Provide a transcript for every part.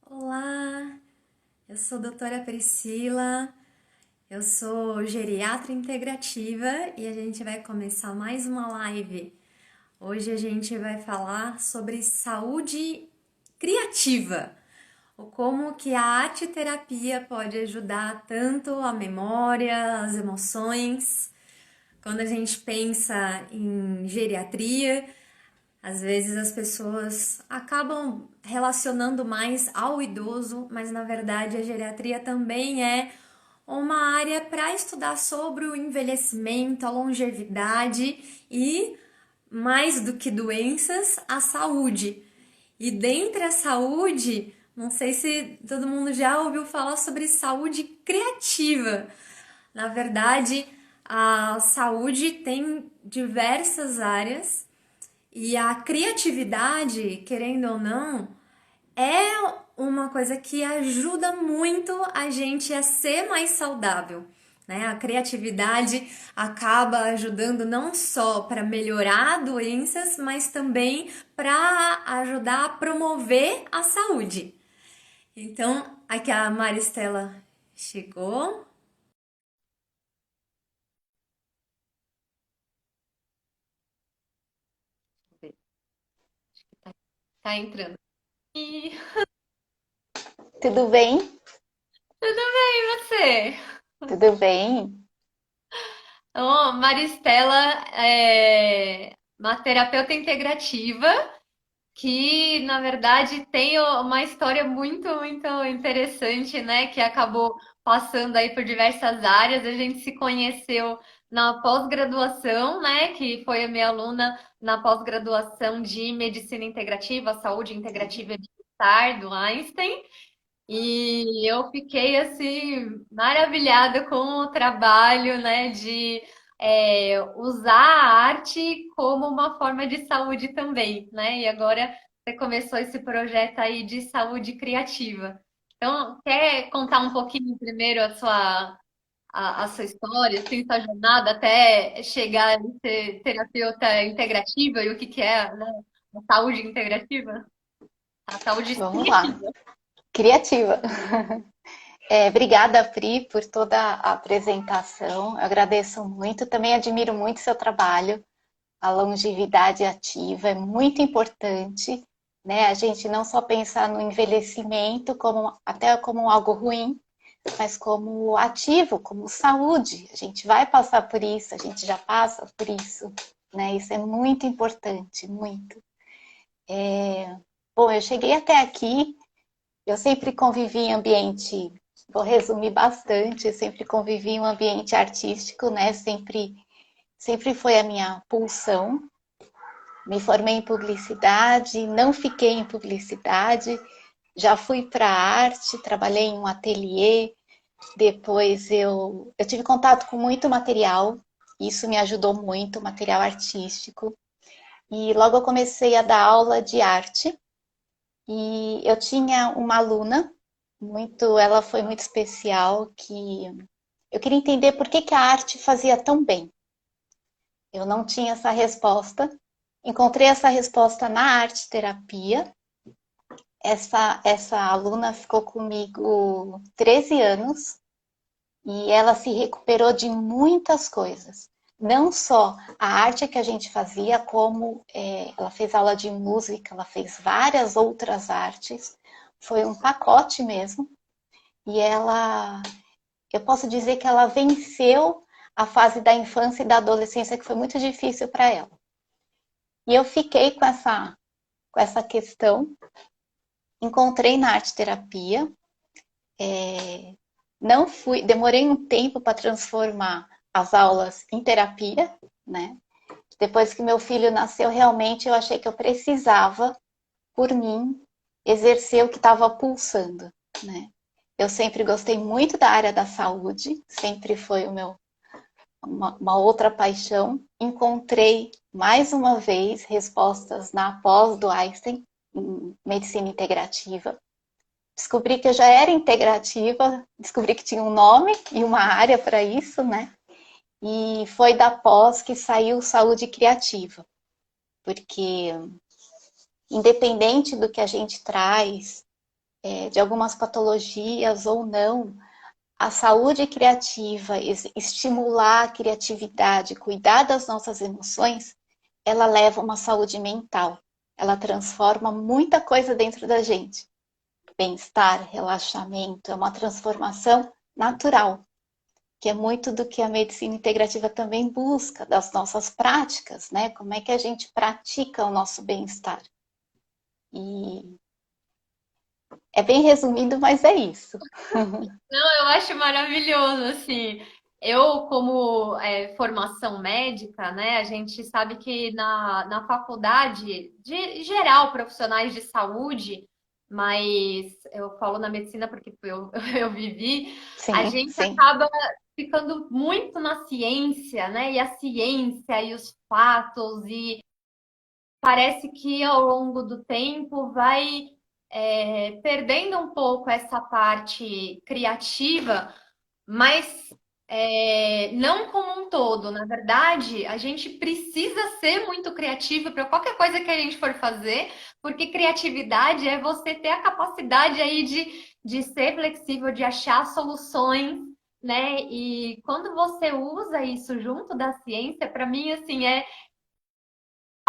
Olá, eu sou a doutora Priscila, eu sou geriatra integrativa e a gente vai começar mais uma live. Hoje a gente vai falar sobre saúde criativa, o como que a arte terapia pode ajudar tanto a memória, as emoções. Quando a gente pensa em geriatria, às vezes as pessoas acabam relacionando mais ao idoso, mas na verdade a geriatria também é uma área para estudar sobre o envelhecimento, a longevidade e, mais do que doenças, a saúde. E dentre a saúde, não sei se todo mundo já ouviu falar sobre saúde criativa. Na verdade, a saúde tem diversas áreas e a criatividade, querendo ou não, é uma coisa que ajuda muito a gente a ser mais saudável, né? A criatividade acaba ajudando não só para melhorar doenças, mas também para ajudar a promover a saúde. Então, aqui a Maristela chegou. Tá entrando. E Tudo bem? tudo bem, e você? Tudo bem? Então, Maristela é uma terapeuta integrativa que, na verdade, tem uma história muito interessante, né? Que acabou passando aí por diversas áreas. A gente se conheceu na pós-graduação, né? Que foi a minha aluna na pós-graduação de Medicina Integrativa, Saúde Integrativa e Bem-Estar do Einstein. E eu fiquei assim maravilhada com o trabalho, né, de usar a arte como uma forma de saúde também, né? E agora você começou esse projeto aí de saúde criativa. Então, quer contar um pouquinho primeiro a sua história, assim, sua jornada até chegar a ser terapeuta integrativa e o que é, né, a saúde integrativa? A saúde Vamos lá. criativa. Criativa. Obrigada, Pri, por toda a apresentação. Eu agradeço muito. Também admiro muito seu trabalho. A longevidade ativa é muito importante, né? A gente não só pensar no envelhecimento como até como algo ruim, mas como ativo, como saúde. A gente vai passar por isso, a gente já passa por isso, né? Isso é muito importante, muito. Bom, eu cheguei até aqui. Eu sempre convivi em ambiente, vou resumir bastante, eu sempre convivi em um ambiente artístico, né? Sempre foi a minha pulsão. Me formei em publicidade, não fiquei em publicidade, já fui para a arte, trabalhei em um ateliê, depois eu tive contato com muito material, isso me ajudou muito, material artístico, e logo eu comecei a dar aula de arte, e eu tinha uma aluna ela foi muito especial, que eu queria entender por que a arte fazia tão bem. Eu não tinha essa resposta. Encontrei essa resposta na arte terapia. Essa aluna ficou comigo 13 anos e ela se recuperou de muitas coisas. Não só a arte que a gente fazia, como ela fez aula de música, ela fez várias outras artes. Foi um pacote mesmo. E eu posso dizer que ela venceu a fase da infância e da adolescência, que foi muito difícil para ela. E eu fiquei com essa questão, encontrei na arte terapia, não fui, demorei um tempo para transformar as aulas em terapia, né? Depois que meu filho nasceu, realmente eu achei que eu precisava, por mim, exercer o que estava pulsando, né? Eu sempre gostei muito da área da saúde, sempre foi uma outra paixão. Encontrei mais uma vez respostas na pós do Einstein em medicina integrativa. Descobri que eu já era integrativa, descobri que tinha um nome e uma área para isso, né? E foi da pós que saiu saúde criativa, porque independente do que a gente traz, de algumas patologias ou não, a saúde criativa, estimular a criatividade, cuidar das nossas emoções, ela leva a uma saúde mental. Ela transforma muita coisa dentro da gente. Bem-estar, relaxamento, é uma transformação natural, que é muito do que a medicina integrativa também busca, das nossas práticas, né? Como é que a gente pratica o nosso bem-estar. E é bem resumido, mas é isso. Não, eu acho maravilhoso, assim. Eu, como formação médica, né, a gente sabe que na faculdade, de geral, profissionais de saúde, mas eu falo na medicina porque eu vivi, a Sim, gente sim. acaba ficando muito na ciência, né, e a ciência e os fatos, e parece que ao longo do tempo vai perdendo um pouco essa parte criativa, mas não como um todo. Na verdade, a gente precisa ser muito criativo para qualquer coisa que a gente for fazer, porque criatividade é você ter a capacidade aí de ser flexível, de achar soluções, né? E quando você usa isso junto da ciência, para mim, assim,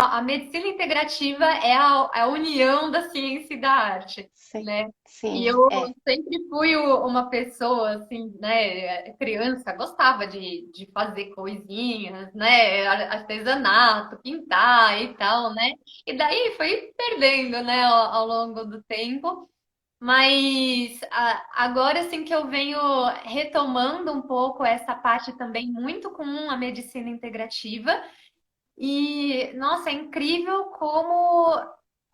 a medicina integrativa é a união da ciência e da arte, Sim, né? E sim, eu é. sempre fui uma pessoa, assim, né? Criança, gostava de fazer coisinhas, né? Artesanato, pintar e tal, né? E daí foi perdendo, né, ao longo do tempo. Mas agora, assim, que eu venho retomando um pouco essa parte também muito com a medicina integrativa. E, nossa, é incrível como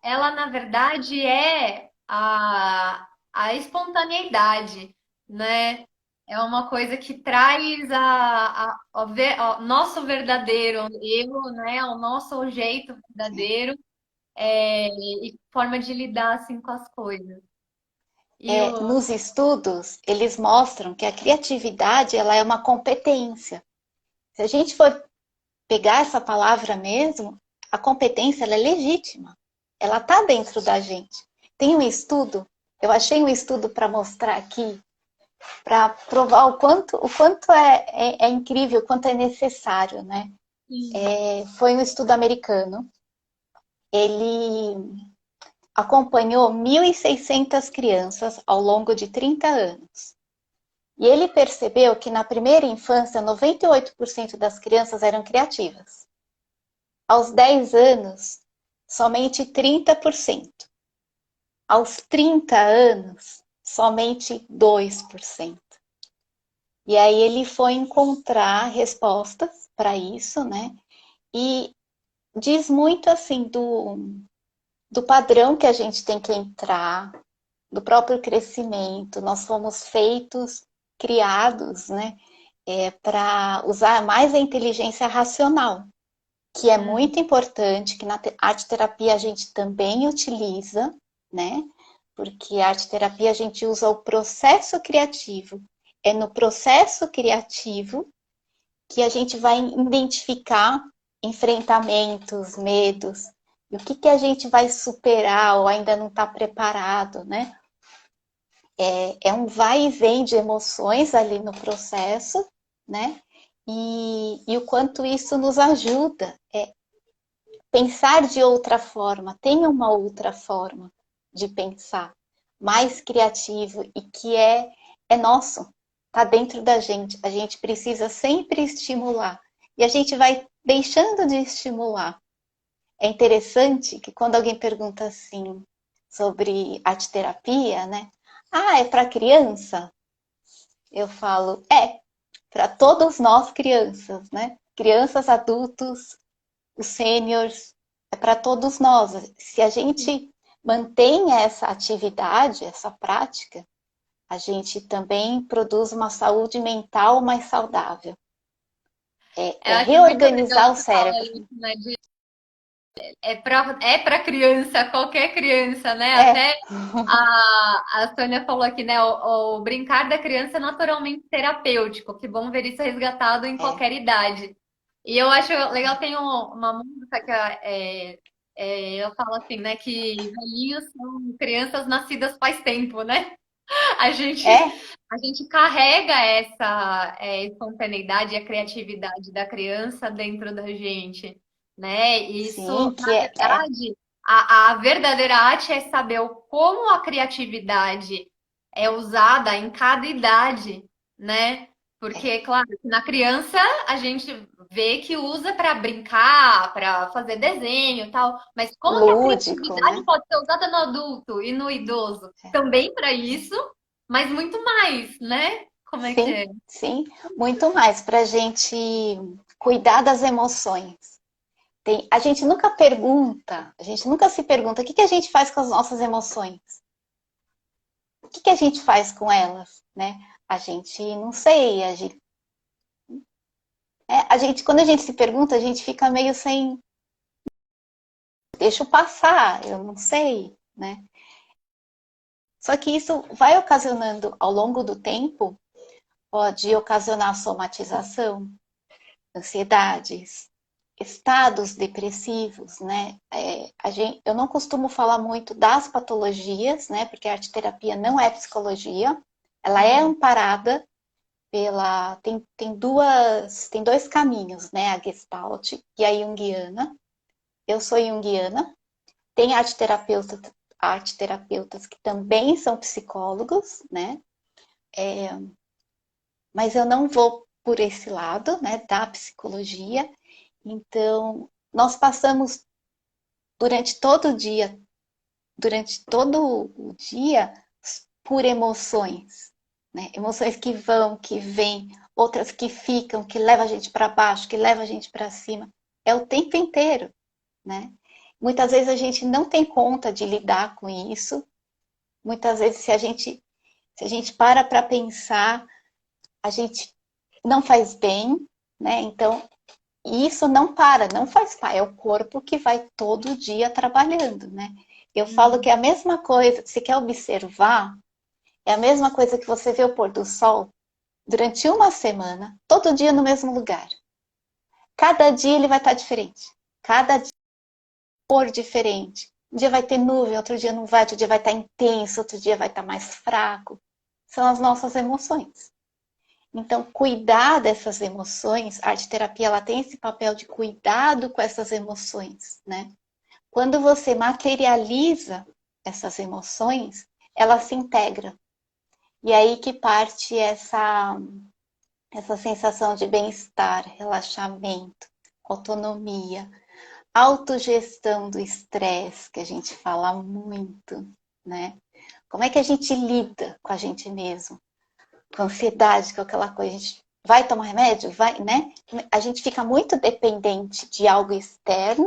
ela, na verdade, é a espontaneidade, né? É uma coisa que traz ao nosso verdadeiro eu, né? O nosso jeito Sim. verdadeiro e forma de lidar, assim, com as coisas. E o... Nos estudos, eles mostram que a criatividade ela é uma competência. Se a gente for pegar essa palavra mesmo, a competência ela é legítima. Ela está dentro da gente. Tem um estudo, eu achei um estudo para mostrar aqui, para provar o quanto é incrível, o quanto é necessário, né? Foi um estudo americano. Ele acompanhou 1.600 crianças ao longo de 30 anos. E ele percebeu que na primeira infância, 98% das crianças eram criativas. Aos 10 anos, somente 30%. Aos 30 anos, somente 2%. E aí ele foi encontrar respostas para isso, né? E diz muito assim do padrão que a gente tem que entrar, do próprio crescimento. Nós fomos feitos, criados, né? Para usar mais a inteligência racional, que é Uhum. muito importante, que na arte terapia a gente também utiliza, né? Porque a arte terapia a gente usa o processo criativo. É no processo criativo que a gente vai identificar enfrentamentos, medos, e o que, que a gente vai superar ou ainda não está preparado, né? É um vai e vem de emoções ali no processo, né? E o quanto isso nos ajuda. Pensar de outra forma, tem uma outra forma de pensar, mais criativo e que é nosso, está dentro da gente. A gente precisa sempre estimular e a gente vai deixando de estimular. É interessante que quando alguém pergunta assim sobre arte terapia, né? Ah, é para criança? Eu falo, para todos nós crianças, né? Crianças, adultos, os sêniores, é para todos nós. Se a gente mantém essa atividade, essa prática, a gente também produz uma saúde mental mais saudável. Eu É acho muito legal reorganizar o que você fala cérebro. isso, né? É para criança, qualquer criança, né? É, Até a Sônia falou aqui, né? O brincar da criança é naturalmente terapêutico. Que bom ver isso resgatado em é, qualquer idade. E eu acho legal, tem uma música que Eu falo assim, né, que velhinhos são crianças nascidas faz tempo, né? A gente, É, a gente carrega essa espontaneidade e a criatividade da criança dentro da gente, né? Isso, sim, que na é verdade, a verdadeira arte é saber como a criatividade é usada em cada idade, né? Porque, claro, na criança a gente vê que usa para brincar, para fazer desenho e tal, mas como que a lúdico, criatividade né? pode ser usada no adulto e no idoso? Também para isso, mas muito mais, né? Como é que Sim, é? sim, muito mais para a gente cuidar das emoções. A gente nunca pergunta, a gente nunca se pergunta o que a gente faz com as nossas emoções, o que a gente faz com elas, né? A gente não sei, quando a gente se pergunta, a gente fica meio sem, deixa eu passar, eu não sei, né? Só que isso vai ocasionando ao longo do tempo, pode ocasionar somatização, ansiedades, estados depressivos, né? Eu não costumo falar muito das patologias, né? Porque a arte terapia não é psicologia, ela é Uhum. amparada tem dois caminhos, né? A Gestalt e a Jungiana. Eu sou Jungiana. Tem arte terapeutas que também são psicólogos, né? Mas eu não vou por esse lado, né? Da psicologia. Então, nós passamos durante todo o dia, durante todo o dia, por emoções, né? Emoções que vão, que vêm, outras que ficam, que levam a gente para baixo, que levam a gente para cima. É o tempo inteiro, né? Muitas vezes a gente não tem conta de lidar com isso. Muitas vezes, se a gente para pensar, a gente não faz bem, né? Então, isso não para, não faz parte, é o corpo que vai todo dia trabalhando, né? Eu falo que é a mesma coisa, se quer observar, é a mesma coisa que você vê o pôr do sol durante uma semana, todo dia no mesmo lugar. Cada dia ele vai estar diferente. Cada dia cor diferente. Um dia vai ter nuvem, outro dia não vai, outro dia vai estar intenso, outro dia vai estar mais fraco. São as nossas emoções. Então, cuidar dessas emoções, a arte terapia ela tem esse papel de cuidado com essas emoções, né? Quando você materializa essas emoções, ela se integra. E aí que parte essa sensação de bem-estar, relaxamento, autonomia, autogestão do estresse, que a gente fala muito, né? Como é que a gente lida com a gente mesmo? Com a ansiedade, com aquela coisa, a gente vai tomar remédio? Vai, né? A gente fica muito dependente de algo externo,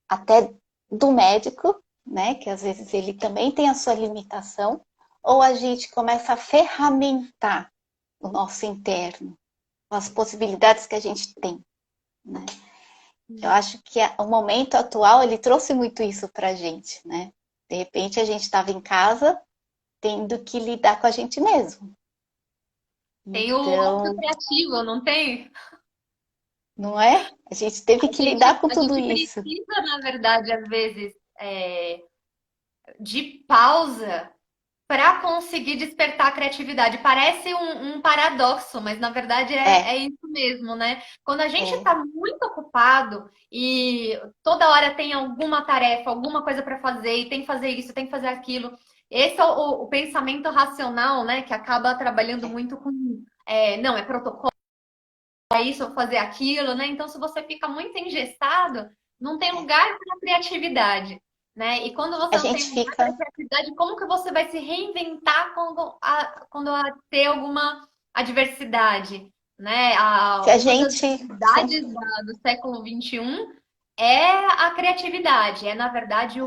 até do médico, né? Que às vezes ele também tem a sua limitação, ou a gente começa a ferramentar o nosso interno, as possibilidades que a gente tem, né? Eu acho que o momento atual ele trouxe muito isso pra gente, né? De repente a gente estava em casa tendo que lidar com a gente mesmo. Tem o ócio Então, criativo, não tem? não é? A gente teve A que lidar gente, com a tudo gente isso. precisa, na verdade, às vezes, de pausa para conseguir despertar a criatividade. Parece um paradoxo, mas na verdade É, é isso mesmo, né? Quando a gente é. está muito ocupado e toda hora tem alguma tarefa, alguma coisa para fazer, e tem que fazer isso, tem que fazer aquilo. Esse é o pensamento racional, né? Que acaba trabalhando muito com. Não, é protocolo, é isso, eu vou fazer aquilo, né? Então, se você fica muito engessado, não tem lugar para a criatividade, né? E quando você A não tem gente lugar para a fica. criatividade, como que você vai se reinventar quando ter alguma adversidade, né? Se a Uma das gente. Sim, dificuldades do século XXI é a criatividade, é, na verdade,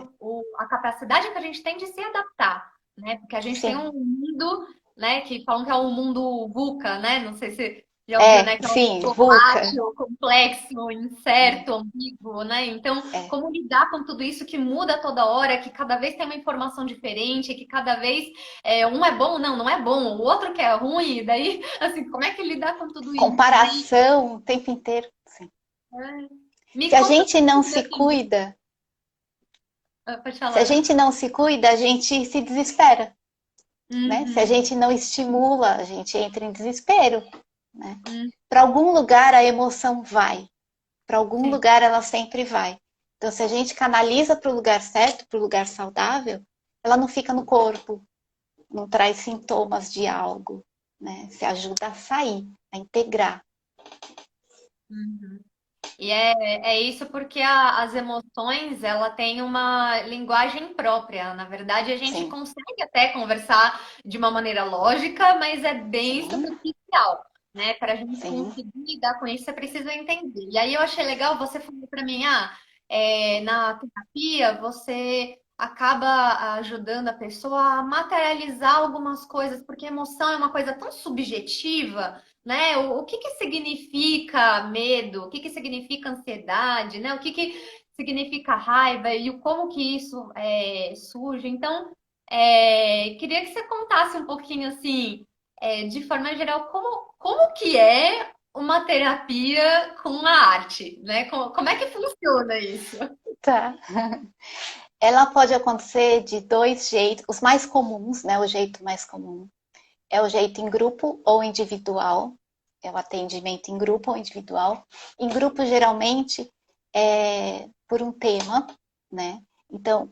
a capacidade que a gente tem de se adaptar, né? Porque a gente tem sim. um mundo, né, que falam que é um mundo VUCA, né? Não sei se já ouviu, né? É, Que é um sim, VUCA. volátil, complexo, incerto, ambíguo, né? Então, É. como lidar com tudo isso que muda toda hora, que cada vez tem uma informação diferente, que cada vez um é bom, não é bom, o outro que é ruim, e daí, assim, como é que lidar com tudo isso, né? Comparação o tempo inteiro. Sim. É. Me Se a conta gente não tudo, se assim, cuida, Pode Se a falar. gente não se cuida, a gente se desespera, né? Se a Uhum, gente não estimula, a gente entra em desespero, né? uhum, Para algum lugar a emoção vai, para algum sim. lugar ela sempre vai. Então, se a gente canaliza para o lugar certo, para o lugar saudável, ela não fica no corpo, não traz sintomas de algo, né? Se ajuda a sair, a integrar. Uhum. E é isso porque as emoções, ela tem uma linguagem própria. Na verdade, a gente Sim, consegue até conversar de uma maneira lógica, mas é bem sim, superficial, né? Para a gente sim, conseguir lidar com isso, você precisa entender. E aí eu achei legal, você falou para mim, na terapia você acaba ajudando a pessoa a materializar algumas coisas, porque emoção é uma coisa tão subjetiva, né? O que que significa medo? O que que significa ansiedade, né? O que que significa raiva e o como que isso surge? Então, queria que você contasse um pouquinho assim, de forma geral, como que é uma terapia com a arte, né? Como é que funciona isso? tá. Ela pode acontecer de dois jeitos, os mais comuns, né? O jeito mais comum é o jeito em grupo ou individual, é o atendimento em grupo ou individual. Em grupo, geralmente, é por um tema, né? Então,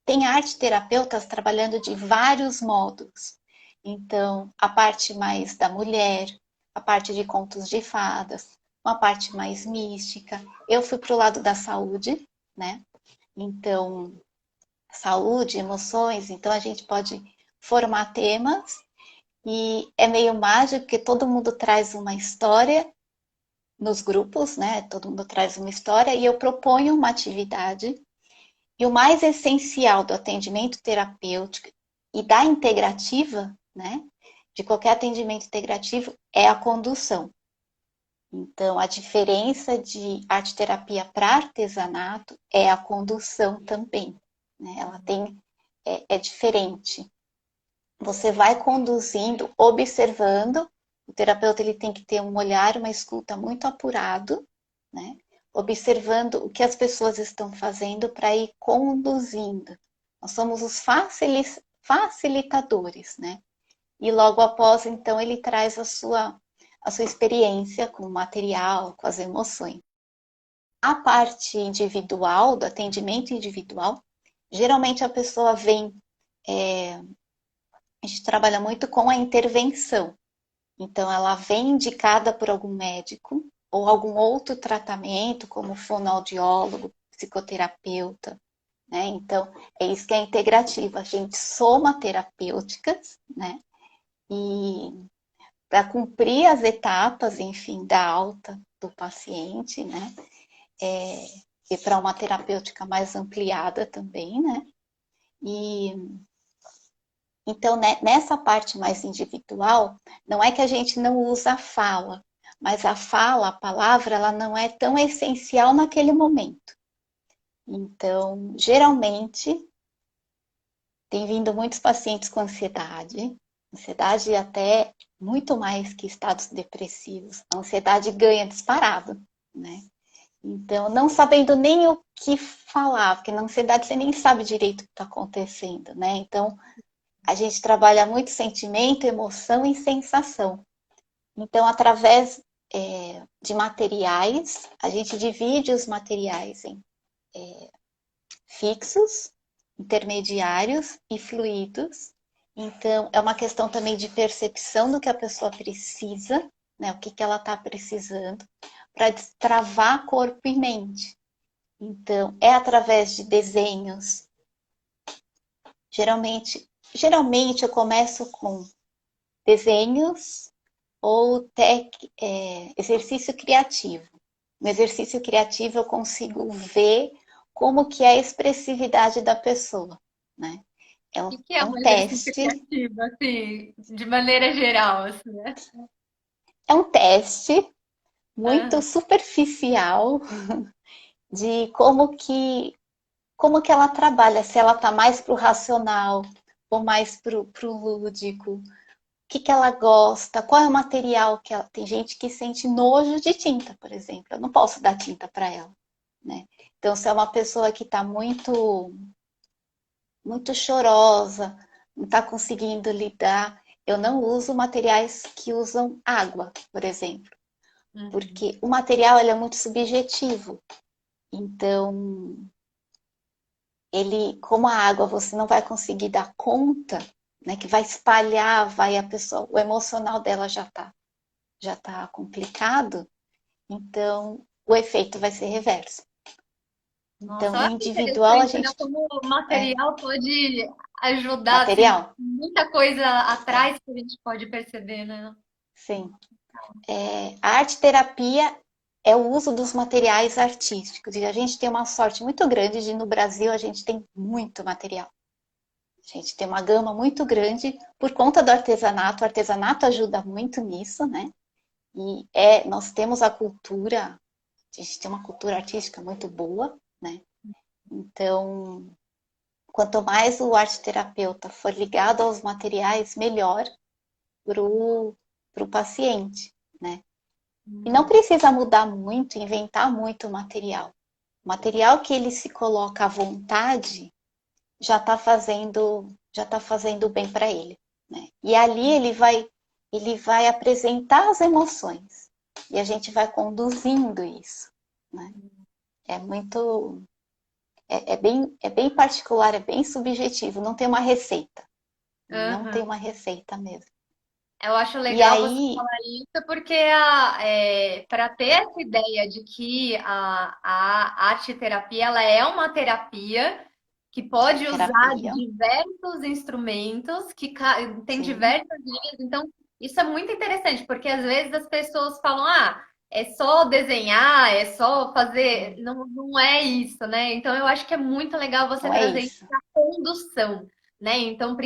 tem arte terapeutas trabalhando de vários modos. Então, a parte mais da mulher, a parte de contos de fadas, uma parte mais mística. Eu fui para o lado da saúde, né? Então, saúde, emoções, então a gente pode formar temas e é meio mágico porque todo mundo traz uma história nos grupos, né? Todo mundo traz uma história e eu proponho uma atividade. E o mais essencial do atendimento terapêutico e da integrativa, né? De qualquer atendimento integrativo é a condução. Então, a diferença de arte terapia para artesanato é a condução também, né? Ela é diferente. Você vai conduzindo, observando. O terapeuta ele tem que ter um olhar, uma escuta muito apurado, né? Observando o que as pessoas estão fazendo para ir conduzindo. Nós somos os facilitadores, né? E logo após, então, ele traz a sua experiência com o material, com as emoções. A parte individual, do atendimento individual, geralmente a pessoa vem, a gente trabalha muito com a intervenção. Então, ela vem indicada por algum médico ou algum outro tratamento, como fonoaudiólogo, psicoterapeuta, né? Então, é isso que é integrativa. A gente soma terapêuticas, né? E para cumprir as etapas, enfim, da alta do paciente, né? E para uma terapêutica mais ampliada também, né? E então, né, nessa parte mais individual, não é que a gente não usa a fala, mas a fala, a palavra, ela não é tão essencial naquele momento. Então, geralmente, tem vindo muitos pacientes com ansiedade até muito mais que estados depressivos. A ansiedade ganha disparado, né? Então, não sabendo nem o que falar, porque na ansiedade você nem sabe direito o que está acontecendo, né? Então, a gente trabalha muito sentimento, emoção e sensação. Então, através de materiais, a gente divide os materiais em fixos, intermediários e fluidos. Então, é uma questão também de percepção do que a pessoa precisa, né? O que, que ela está precisando, para destravar corpo e mente. Então, é através de desenhos. Geralmente eu começo com desenhos ou exercício criativo. No exercício criativo eu consigo ver como que é a expressividade da pessoa, né? É um, O que é é um um exercício teste, criativo, assim, de maneira geral, assim, né? é um teste muito Aham. superficial de como que ela trabalha, se ela está mais para o racional ou mais para o lúdico, o que ela gosta, qual é o material que ela. Tem gente que sente nojo de tinta, por exemplo. Eu não posso dar tinta para ela, né? Então, se é uma pessoa que está muito muito chorosa, não está conseguindo lidar. Eu não uso materiais que usam água, por exemplo, Uhum. porque o material ele é muito subjetivo. Então, ele, como a água você não vai conseguir dar conta, né, que vai espalhar, vai a pessoa, o emocional dela já tá complicado, então o efeito vai ser reverso. Então, Nossa, no olha que individual a interessante, né? gente Como o é material pode ajudar, assim, material, muita coisa é, atrás que a gente pode perceber, né? sim. A arte terapia é o uso dos materiais artísticos e a gente tem uma sorte muito grande de no Brasil a gente tem muito material. A gente tem uma gama muito grande por conta do artesanato. O artesanato ajuda muito nisso, né? E nós temos a cultura, a gente tem uma cultura artística muito boa, né? Então, quanto mais o arte terapeuta for ligado aos materiais, melhor para o paciente, né? E não Uhum. precisa mudar muito, inventar muito material. O material que ele se coloca à vontade já tá fazendo bem para ele, né? E ali ele vai apresentar as emoções e a gente vai conduzindo isso, né? É muito é bem particular, é bem subjetivo, não tem uma receita, não tem Aham. uma receita mesmo. Eu acho E legal você aí, falar isso, porque para ter essa ideia de que a arte terapia ela é uma terapia que pode usar terapia, diversos instrumentos, que tem sim, diversas linhas. Então, isso é muito interessante, porque às vezes as pessoas falam, é só desenhar, é só fazer. Não, não é isso, né? Então, eu acho que é muito legal você não é trazer isso isso, para condução, né? Então,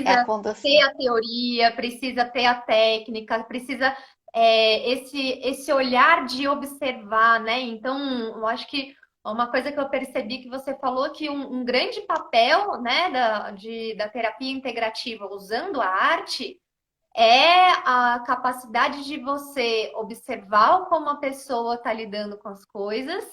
é a precisa ter condução. a teoria, precisa ter a técnica, precisa esse olhar de observar, né? Então, eu acho que uma coisa que eu percebi que você falou que um grande papel, né, da terapia integrativa usando a arte é a capacidade de você observar como a pessoa está lidando com as coisas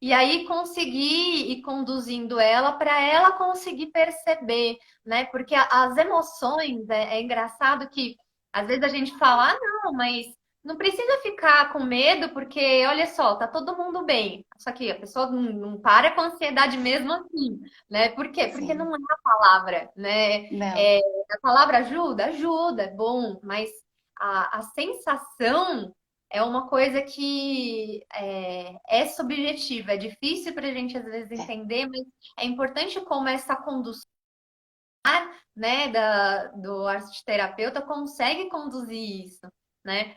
e aí conseguir ir conduzindo ela para ela conseguir perceber, né? Porque as emoções, é engraçado que às vezes a gente fala, não, mas não precisa ficar com medo, porque olha só, tá todo mundo bem. Só que a pessoa não para com ansiedade mesmo assim, né? Por quê? Porque Sim, não é a palavra, né? não, É, a palavra ajuda? Ajuda, é bom, mas a sensação é uma coisa que é subjetiva, é difícil para a gente às vezes é, entender, mas é importante como essa condução, né, do arte terapeuta consegue conduzir isso, né?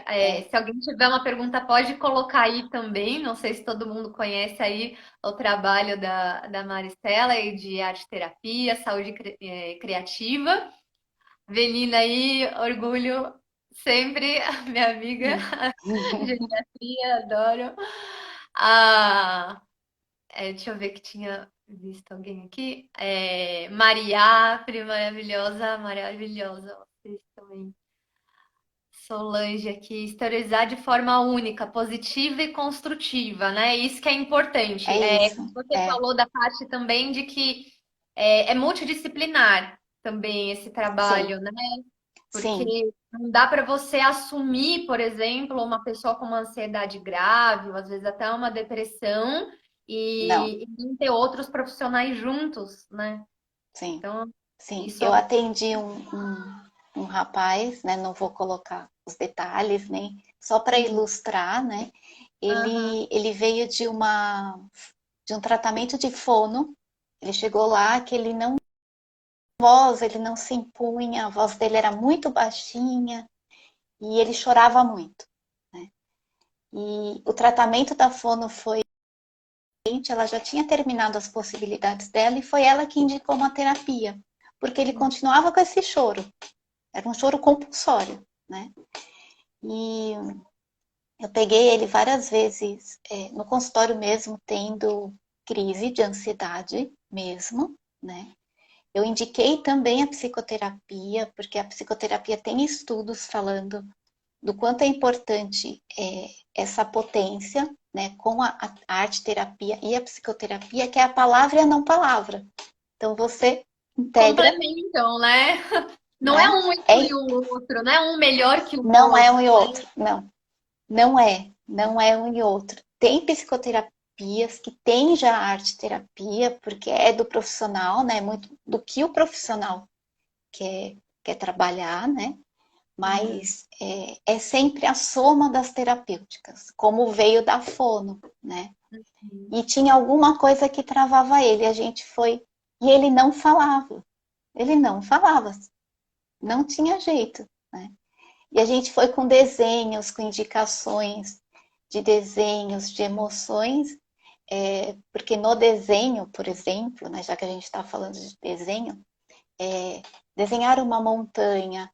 é. Se alguém tiver uma pergunta, pode colocar aí também. Não sei se todo mundo conhece aí o trabalho da Maristela e de arte terapia, saúde criativa. Velina aí, orgulho sempre, minha amiga, geriatria, adoro. Ah, deixa eu ver que tinha visto alguém aqui. Maria, prima maravilhosa, maravilhosa. Vocês também. Solange aqui, historizar de forma única, positiva e construtiva, né? Isso que é importante. É isso, Você é, falou da parte também de que é multidisciplinar também esse sim, trabalho, né? sim, Porque não dá para você assumir, por exemplo, uma pessoa com uma ansiedade grave, ou às vezes até uma depressão, não, e não ter outros profissionais juntos, né? sim, Então, sim. isso é Eu atendi um rapaz, né? Não vou colocar os detalhes, nem só para um. ilustrar, né? Aham, Ele veio de um tratamento de fono. Ele chegou lá que ele não voz, ele não se impunha, a voz dele era muito baixinha e ele chorava muito, né? E o tratamento da fono foi ela já tinha terminado as possibilidades dela e foi ela que indicou uma terapia, porque ele continuava com esse choro. Era um choro compulsório, né? E eu peguei ele várias vezes no consultório mesmo, tendo crise de ansiedade mesmo, né? Eu indiquei também a psicoterapia, porque a psicoterapia tem estudos falando do quanto é importante essa potência, né, com a arte terapia e a psicoterapia, que é a palavra e a não palavra. Então você integra, Complementam, né? Não é né? um É, exclui o outro, não é um melhor que o não é outro. um e outro, não. Não é um e outro. Tem psicoterapias que tem já arte terapia, porque é do profissional, né? Muito do que o profissional quer, quer trabalhar, né? Uhum. Mas é sempre a soma das terapêuticas, como veio da fono, né? Uhum. E tinha alguma coisa que travava ele, a gente foi, e ele não falava, não tinha jeito, né? E a gente foi com desenhos, com indicações de desenhos, de emoções, porque no desenho, por exemplo, né, já que a gente está falando de desenho, desenhar uma montanha,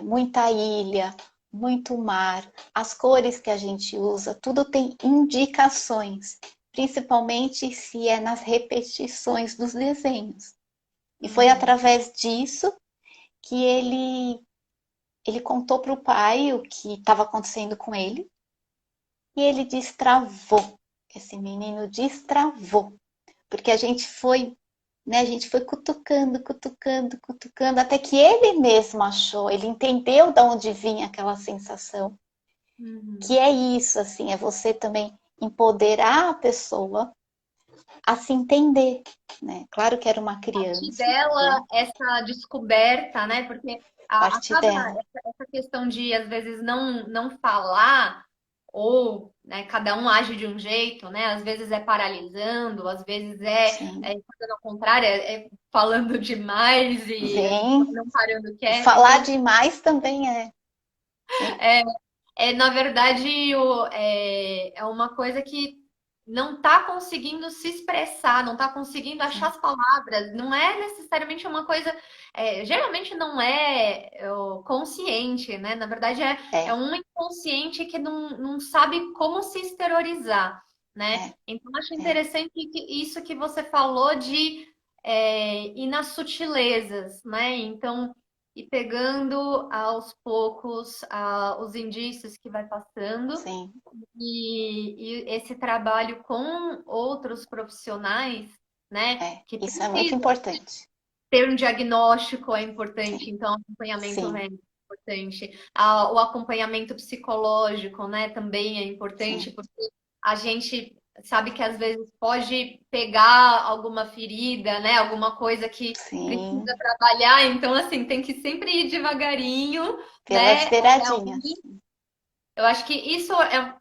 muita ilha, muito mar, as cores que a gente usa, tudo tem indicações, principalmente se é nas repetições dos desenhos. E foi Uhum. através disso que ele contou para o pai o que estava acontecendo com ele e ele destravou. Esse menino destravou, porque a gente foi, né, a gente foi cutucando, cutucando, cutucando, até que ele mesmo achou, ele entendeu de onde vinha aquela sensação, que Uhum. é isso, assim, é você também empoderar a pessoa a se entender, né? Claro que era uma Parte criança, dela né? essa descoberta, né? Porque Parte acaba dela, essa questão de às vezes não falar ou né, cada um age de um jeito, né? Às vezes é paralisando, às vezes sim. fazendo ao contrário, é falando demais e a pessoa Vem não parando quieta. falar Então, demais também é, sim, na verdade, é uma coisa que não está conseguindo se expressar, não está conseguindo achar sim, as palavras, não é necessariamente uma coisa, geralmente não consciente, né? Na verdade, é é, um inconsciente que não sabe como se exteriorizar, né? é, Então, acho é, interessante isso que você falou de ir nas sutilezas, né? Então, e pegando aos poucos os indícios que vai passando sim, e esse trabalho com outros profissionais, né, que isso é muito precisam importante, ter um diagnóstico é importante, sim, então acompanhamento sim, médico é importante, o acompanhamento psicológico, né, também é importante, sim, porque a gente sabe que às vezes pode pegar alguma ferida, né, alguma coisa que sim, precisa trabalhar, então assim, tem que sempre ir devagarinho, pelas né, até beiradinhas, onde. Eu acho que isso é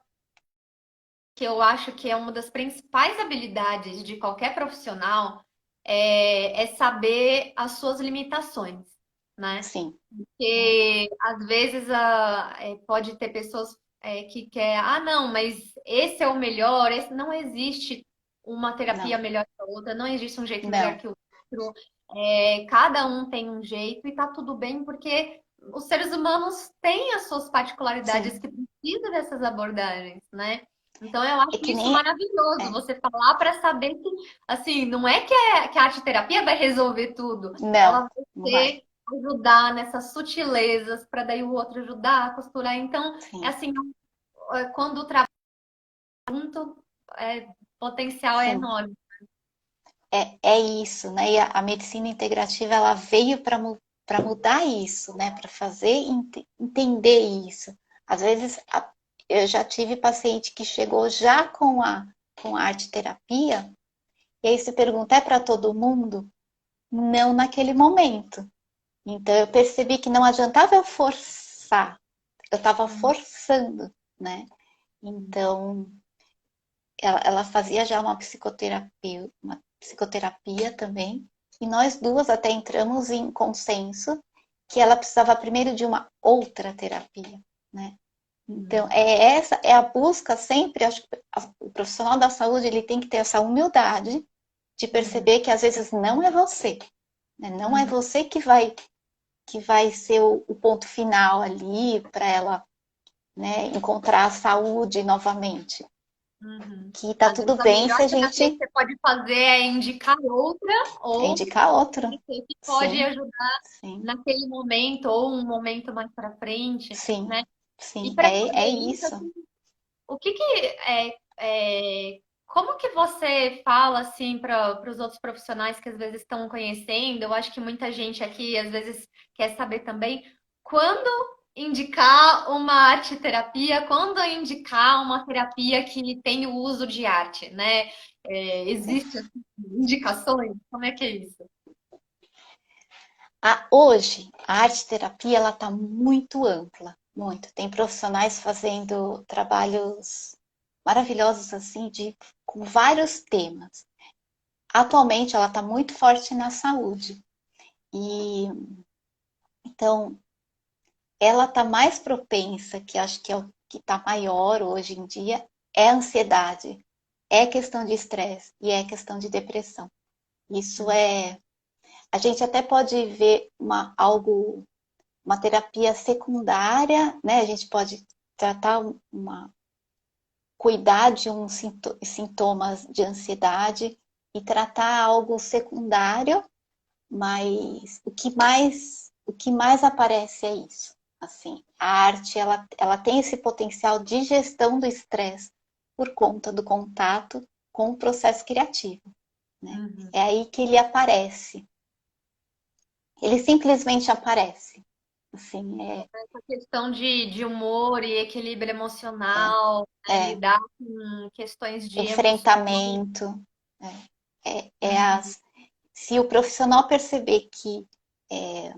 que eu acho que é uma das principais habilidades de qualquer profissional é saber as suas limitações, né? sim, é, Porque às vezes pode ter pessoas que quer, não, mas esse é o melhor, esse não existe uma terapia não, melhor que a outra, não existe um jeito melhor não, que o outro. Cada um tem um jeito e tá tudo bem, porque os seres humanos têm as suas particularidades sim, que precisam dessas abordagens, né? Então eu acho é que isso nem, maravilhoso, é, você falar para saber que, assim, não é que a arte terapia vai resolver tudo, ela não, vai não vai, ser ajudar nessas sutilezas para daí o outro ajudar a costurar. Então, é sim, assim, quando o trabalho junto, potencial é sim, enorme. é isso, né, e a medicina integrativa, ela veio para mudar isso, né, para fazer entender isso, às vezes, eu já tive paciente que chegou já com a arte terapia, e aí se pergunta, é para todo mundo? Não naquele momento. Então eu percebi que não adiantava eu forçar, eu estava Uhum. forçando, né? Então ela fazia já uma psicoterapia também, e nós duas até entramos em consenso que ela precisava primeiro de uma outra terapia, né? Então Uhum. essa é a busca sempre, acho que o profissional da saúde ele tem que ter essa humildade de Uhum. perceber que às vezes não é você, né? Não é Uhum. você que vai ser o ponto final ali para ela, né, encontrar a saúde novamente. Uhum. Que tá Às vezes tudo a bem melhor se a terapia que gente você pode fazer é indicar outra ou indicar outro. oferecer que pode Sim, ajudar sim, naquele momento ou um momento mais para frente, sim, né? E sim, para fazer é isso, isso. assim, o que que é, como que você fala assim para os outros profissionais que às vezes estão conhecendo? Eu acho que muita gente aqui às vezes quer saber também quando indicar uma arte terapia, quando indicar uma terapia que tem o uso de arte, né? Existem assim, indicações? Como é que é isso? Hoje, a arte terapia ela está muito ampla, muito. Tem profissionais fazendo trabalhos maravilhosos assim, com vários temas. Atualmente, ela está muito forte na saúde. E então, ela está mais propensa, que acho que é o que está maior hoje em dia, é a ansiedade, é questão de estresse e é questão de depressão. Isso é. A gente até pode ver uma terapia secundária, né? A gente pode tratar cuidar de uns sintomas de ansiedade e tratar algo secundário, mas o que mais aparece é isso. Assim, a arte ela tem esse potencial de gestão do estresse por conta do contato com o processo criativo, né? Uhum. É aí que ele aparece. Ele simplesmente aparece. Assim, Essa questão de humor e equilíbrio é, emocional, né? é Lidar com questões de emoção. enfrentamento. É, é Uhum. as, se o profissional perceber que é,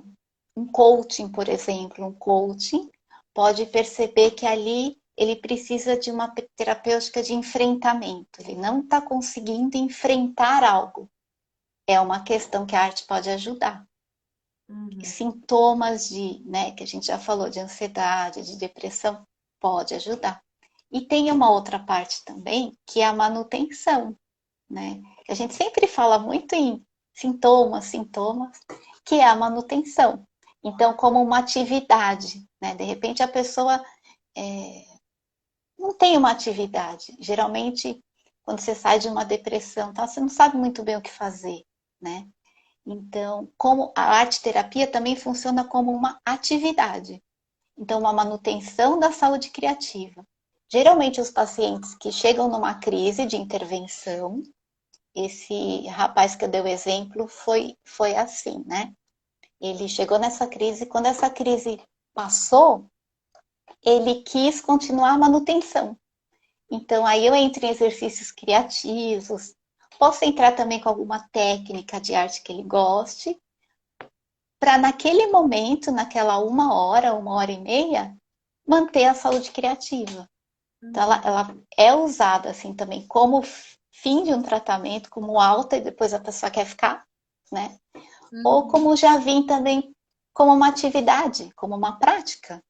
um coaching, por exemplo, um coaching pode perceber que ali ele precisa de uma terapêutica de enfrentamento. Ele não está conseguindo enfrentar algo. É uma questão que a arte pode ajudar. Uhum. Sintomas né, que a gente já falou, de ansiedade, de depressão, pode ajudar. E tem uma outra parte também, que é a manutenção, né? A gente sempre fala muito em sintomas, sintomas, que é a manutenção. Então, como uma atividade, né? De repente a pessoa não tem uma atividade. Geralmente, quando você sai de uma depressão, tá, você não sabe muito bem o que fazer, né? Então, como a arte terapia também funciona como uma atividade. Então, uma manutenção da saúde criativa. Geralmente, os pacientes que chegam numa crise de intervenção, esse rapaz que eu dei o exemplo foi assim, né? Ele chegou nessa crise, quando essa crise passou, ele quis continuar a manutenção. Então, aí eu entro em exercícios criativos, posso entrar também com alguma técnica de arte que ele goste, para naquele momento, naquela uma hora e meia, manter a saúde criativa. Então, Uhum. ela é usada assim também como fim de um tratamento, como alta, e depois a pessoa quer ficar, né? Ou Uhum. como já vim também como uma atividade, como uma prática,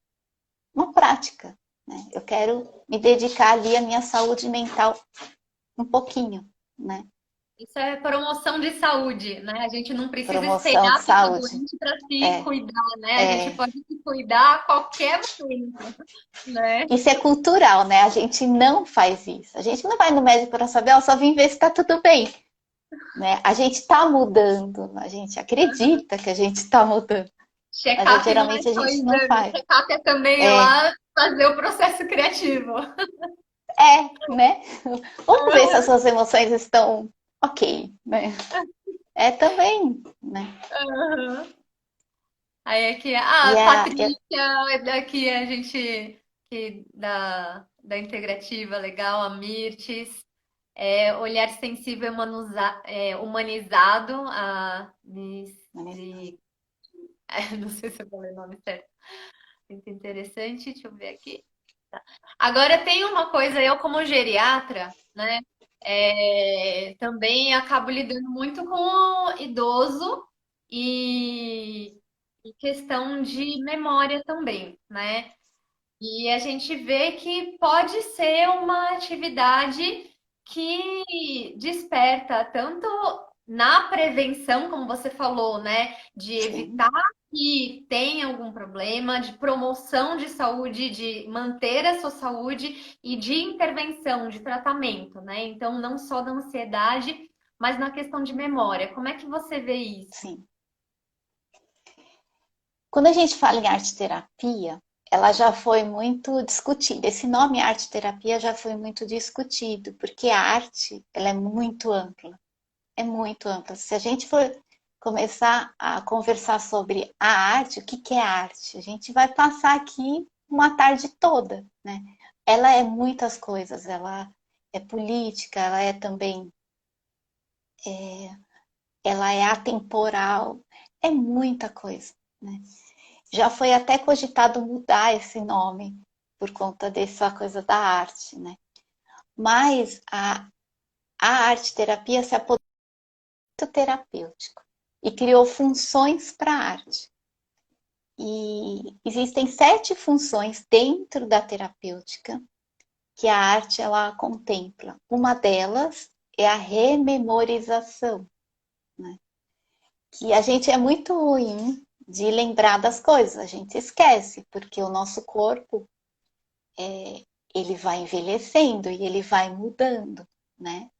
né? Eu quero me dedicar ali à minha saúde mental um pouquinho, né? Isso é promoção de saúde, né? A gente não precisa Promoção de esperar ficar saúde. doente para se É, cuidar, né? A gente é. pode se cuidar a qualquer momento, né? Isso é cultural, né? A gente não faz isso. A gente não vai no médico para saber, ó, só vim ver se tá tudo bem, né? A gente está mudando, a gente acredita que a gente está mudando, mas Check-up não é geralmente a só gente não exame, faz. check-up é também ir É, lá fazer o processo criativo. né? Vamos ver se as suas emoções estão ok, né? É também, né? Uhum. Aí aqui, E Patrícia, daqui a gente que da Integrativa Legal, a Mirtes, olhar sensível e humanizado, não sei se eu falei o nome certo, muito interessante, deixa eu ver aqui. Agora tem uma coisa, eu como geriatra, né, também acabo lidando muito com o idoso e questão de memória também, né? E a gente vê que pode ser uma atividade que desperta tanto na prevenção, como você falou, né, de sim, evitar que tenha algum problema, de promoção de saúde, de manter a sua saúde e de intervenção, de tratamento, né? Então, não só da ansiedade, mas na questão de memória. Como é que você vê isso? sim. Quando a gente fala em arte terapia, ela já foi muito discutida. Esse nome arte terapia já foi muito discutido, porque a arte, ela é muito ampla. É muito ampla. Se a gente for começar a conversar sobre a arte, o que que é arte? A gente vai passar aqui uma tarde toda, né? Ela é muitas coisas, ela é política, ela é também, ela é atemporal, é muita coisa, né? Já foi até cogitado mudar esse nome por conta dessa coisa da arte, né? Mas a arte terapia se apoderou do terapêutico e criou funções para a arte. E existem 7 funções dentro da terapêutica que a arte ela contempla. Uma delas é a rememorização, né? Que a gente é muito ruim de lembrar das coisas, a gente esquece, porque o nosso corpo ele vai envelhecendo e ele vai mudando, né?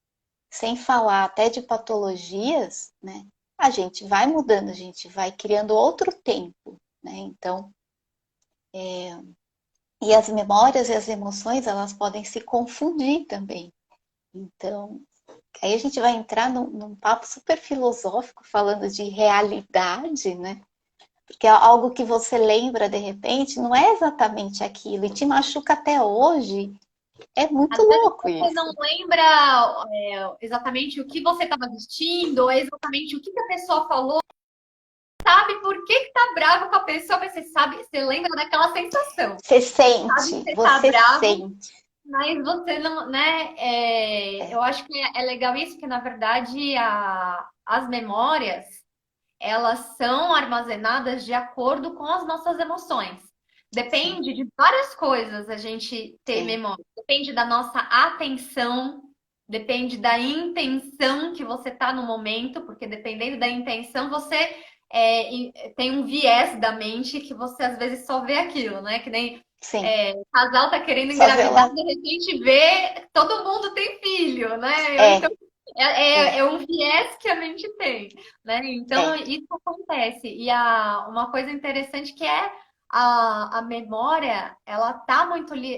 Sem falar até de patologias, né? A gente vai mudando, a gente vai criando outro tempo, né? Então, e as memórias e as emoções, elas podem se confundir também. Então, aí a gente vai entrar num papo super filosófico, falando de realidade, né? Porque é algo que você lembra de repente não é exatamente aquilo e te machuca até hoje. É muito Às vezes louco você não isso. lembra exatamente o que você estava vestindo, ou exatamente o que a pessoa falou, sabe por que tá bravo com a pessoa, mas você sabe, você lembra daquela sensação. Você Sabe que sente, você tá você bravo, sente. mas você não, né? Eu acho que é legal isso, que na verdade as memórias elas são armazenadas de acordo com as nossas emoções. Sim, Depende de várias coisas a gente ter sim, memória. Depende da nossa atenção, depende da intenção que você tá no momento, porque dependendo da intenção, você tem um viés da mente que você às vezes só vê aquilo, né? Que nem sim. o casal tá querendo Só vê engravidar, uma. de repente vê todo mundo tem filho, né? Então É, é, é um viés que a mente tem, né? Então, é, isso acontece. E uma coisa interessante que é a memória, ela tá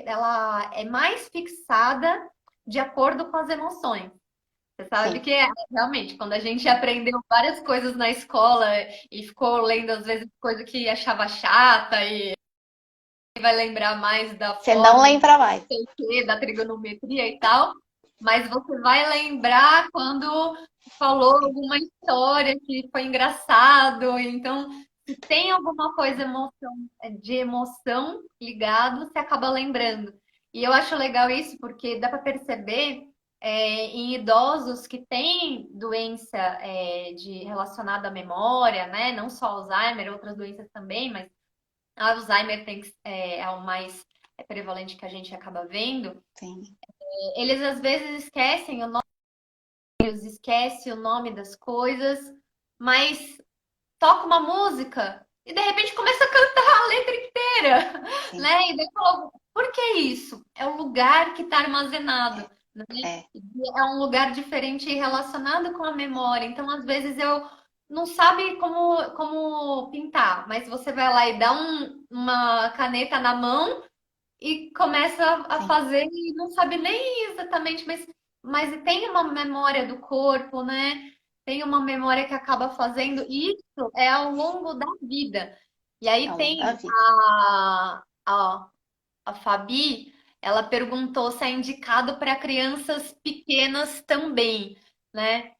ela é mais fixada de acordo com as emoções. Você sabe sim. que realmente, quando a gente aprendeu várias coisas na escola e ficou lendo, às vezes, coisa que achava chata e vai lembrar mais da Você não fórmula, lembra mais. sei o quê, da trigonometria e tal, mas você vai lembrar quando falou Sim, alguma história que foi engraçado. Então, se tem alguma coisa de emoção ligado, você acaba lembrando. E eu acho legal isso porque dá para perceber em idosos que têm doença relacionada à memória, né? Não só Alzheimer, outras doenças também, mas Alzheimer é o mais prevalente que a gente acaba vendo. sim, Eles às vezes esquecem o nome, esquecem o nome das coisas, mas toca uma música e de repente começa a cantar a letra inteira, sim. né? E daí fala, por que isso? É o lugar que está armazenado, né? É, É um lugar diferente relacionado com a memória. Então, às vezes eu não sabe como pintar, mas você vai lá e dá uma caneta na mão e começa a sim. fazer e não sabe nem exatamente, mas tem uma memória do corpo, né? Tem uma memória que acaba fazendo. E isso é ao longo da vida. E aí Ao longo da tem vida. a Fabi, ela perguntou se é indicado para crianças pequenas também, né?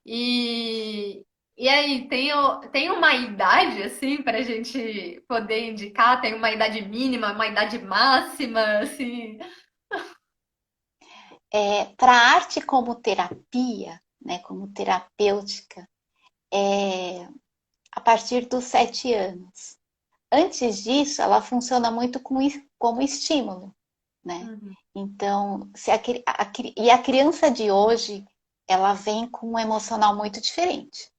E, e aí, tem uma idade, assim, para a gente poder indicar? Tem uma idade mínima, uma idade máxima, assim? Para a arte como terapia, né, como terapêutica, é a partir dos 7 anos. Antes disso, ela funciona muito como estímulo, né? Uhum. Então, se e a criança de hoje, ela vem com um emocional muito diferente.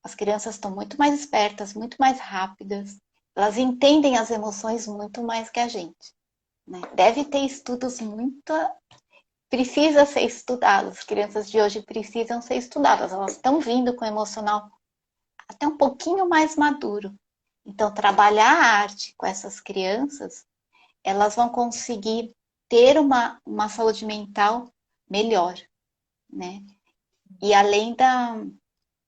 As crianças estão muito mais espertas, muito mais rápidas, elas entendem as emoções muito mais que a gente, né? Deve ter estudos muito. Precisa ser estudado. As crianças de hoje precisam ser estudadas. Elas estão vindo com o emocional até um pouquinho mais maduro. Então, trabalhar a arte com essas crianças, elas vão conseguir ter uma saúde mental melhor, né? E além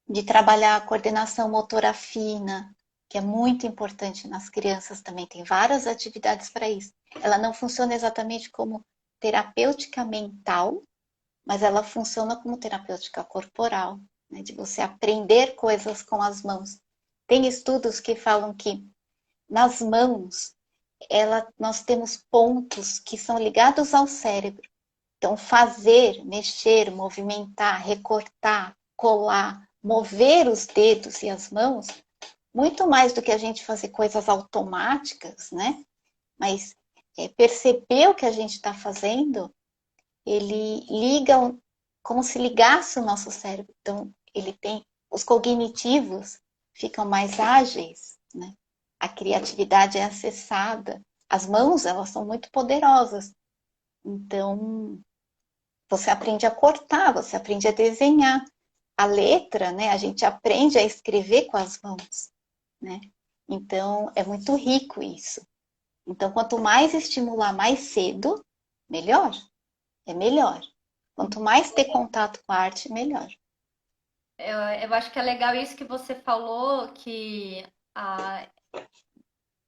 de trabalhar a coordenação motora fina, que é muito importante nas crianças também, tem várias atividades para isso. Ela não funciona exatamente como terapêutica mental, mas ela funciona como terapêutica corporal, né? De você aprender coisas com as mãos. Tem estudos que falam que nas mãos nós temos pontos que são ligados ao cérebro. Então, fazer, mexer, movimentar, recortar, colar, mover os dedos e as mãos, muito mais do que a gente fazer coisas automáticas, né? Mas perceber o que a gente está fazendo, ele liga como se ligasse o nosso cérebro. Então, ele tem os cognitivos ficam mais ágeis, né? A criatividade é acessada. As mãos, elas são muito poderosas. Então, você aprende a cortar, você aprende a desenhar. A letra, né? A gente aprende a escrever com as mãos, né? Então, é muito rico isso. Então, quanto mais estimular mais cedo, melhor. É melhor. Quanto mais ter contato com a arte, melhor. Eu acho que é legal isso que você falou, que a,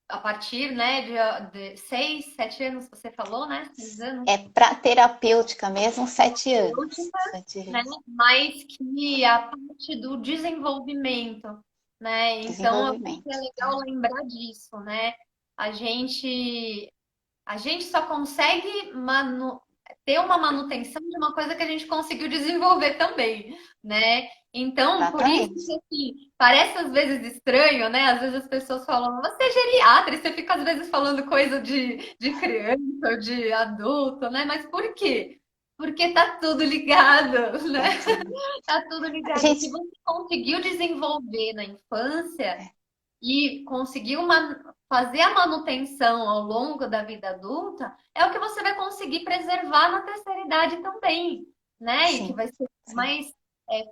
a partir, né, de 6, 7 anos, você falou, né? 6 anos, É para terapêutica mesmo, 7 anos. né? Mas que a parte do desenvolvimento, né? Então, eu acho que é Desenvolvimento. legal lembrar disso, né? A gente, a gente só consegue ter uma manutenção de uma coisa que a gente conseguiu desenvolver também, né? Então, por isso Exatamente. que assim, parece às vezes estranho, né? Às vezes as pessoas falam, você é geriatra, e você fica às vezes falando coisa de criança ou de adulto, né? Mas por quê? Porque tá tudo ligado, né? Tá tudo. Tá tudo A ligado. O que gente, você conseguiu desenvolver na infância e conseguiu fazer a manutenção ao longo da vida adulta, é o que você vai conseguir preservar na terceira idade também, né? E que sim, vai ser sim, mais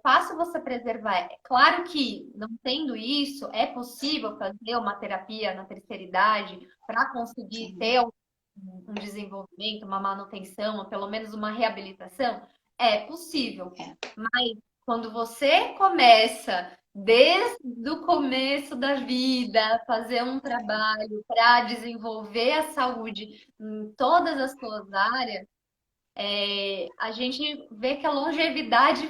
fácil você preservar. É claro que, não tendo isso, é possível fazer uma terapia na terceira idade para conseguir sim. ter um desenvolvimento, uma manutenção, ou pelo menos uma reabilitação. É possível. É. Mas quando você começa desde o começo da vida, fazer um trabalho para desenvolver a saúde em todas as suas áreas, a gente vê que a longevidade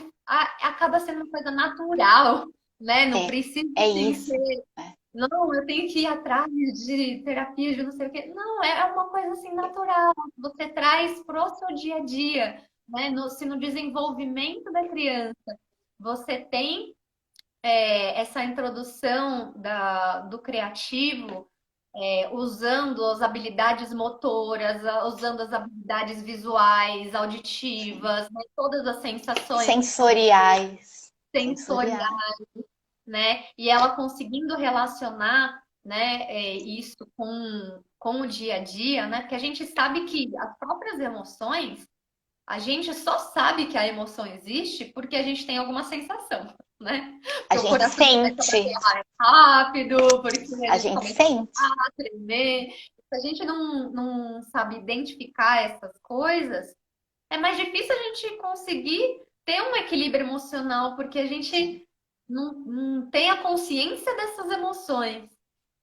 acaba sendo uma coisa natural, né? Não precisa É assim, isso. ser, É, não, eu tenho que ir atrás de terapia de não sei o quê. Não, é uma coisa assim natural. Você traz para o seu dia a dia, né? Se no desenvolvimento da criança você tem essa introdução do criativo, usando as habilidades motoras, usando as habilidades visuais, sim. auditivas, né, todas as sensações Sensoriais. sensoriais, Sensoriais. né? E ela conseguindo relacionar, né, isso com o dia a dia, né? Porque a gente sabe que as próprias emoções, a gente só sabe que a emoção existe porque a gente tem alguma sensação, né? A Porque o gente coração começa a bater sente. mais rápido, porque a A gente gente começa sente. a tremer. Se a gente não sabe identificar essas coisas, é mais difícil a gente conseguir ter um equilíbrio emocional, porque a Sim, gente não tem a consciência dessas emoções,